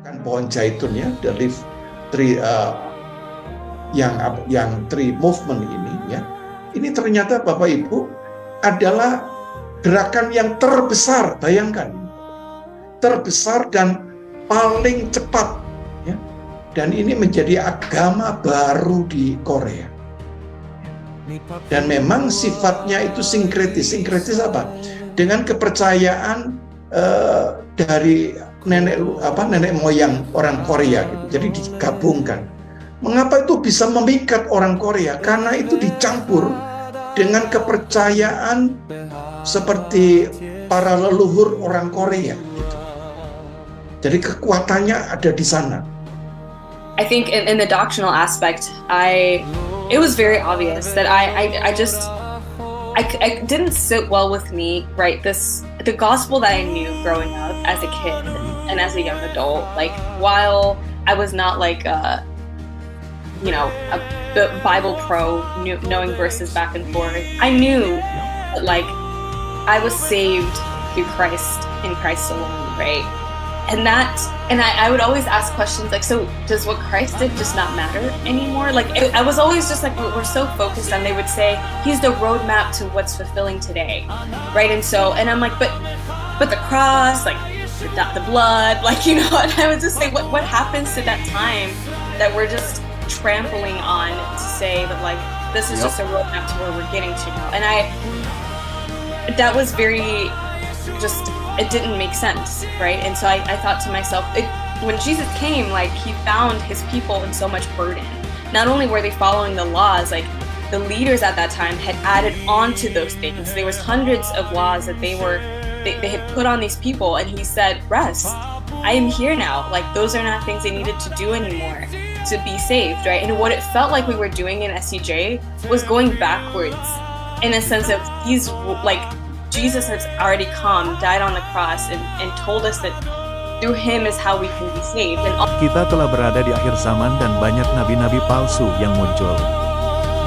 kan pohon zaitun ya, the leaf tree, yang tree movement ini ya, ini ternyata Bapak Ibu adalah gerakan yang terbesar, bayangkan, terbesar dan paling cepat ya. Dan ini menjadi agama baru di Korea. Dan memang sifatnya itu sinkretis. Sinkretis apa? Dengan kepercayaan dari nenek moyang orang Korea gitu. Jadi digabungkan. Mengapa itu bisa memikat orang Korea? Karena itu dicampur dengan kepercayaan seperti para leluhur orang Korea gitu. Jadi kekuatannya ada di sana. I think in the doctrinal aspect, it was very obvious that I didn't sit well with me, right? The gospel that I knew growing up as a kid and as a young adult, like while I was not like a Bible pro, knowing verses back and forth, I knew that like I was saved through Christ, in Christ alone, right? And I would always ask questions like, so does what Christ did just not matter anymore? Like, I was always just like, we're so focused on, they would say, he's the roadmap to what's fulfilling today, right? And I'm like, but the cross, like, the blood, like, and I would just say, what happens to that time that we're just trampling on to say that, like, this is just a roadmap to where we're getting to now? And that was very just, it didn't make sense, right? And so I thought to myself, when Jesus came, like, he found his people in so much burden. Not only were they following the laws, like the leaders at that time had added on to those things. There was hundreds of laws that they had put on these people, and he said, rest. I am here now. Like, those are not things they needed to do anymore to be saved, right? And what it felt like we were doing in SCJ was going backwards, in a sense of Jesus has already come, died on the cross, and told us that through him is how we can be saved. Kita telah berada di akhir zaman dan banyak nabi-nabi palsu yang muncul.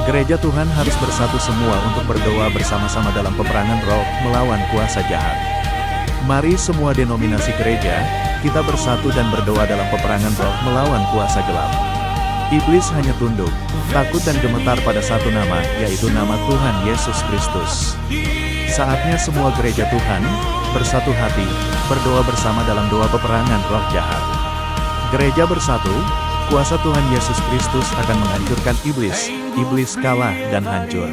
Gereja Tuhan harus bersatu semua untuk berdoa bersama-sama dalam peperangan roh melawan kuasa jahat. Mari semua denominasi gereja, kita bersatu dan berdoa dalam peperangan roh melawan kuasa gelap. Iblis hanya tunduk, takut dan gemetar pada satu nama, yaitu nama Tuhan Yesus Kristus. Saatnya semua gereja Tuhan, bersatu hati, berdoa bersama dalam doa peperangan roh jahat. Gereja bersatu, kuasa Tuhan Yesus Kristus akan menghancurkan iblis, iblis kalah dan hancur.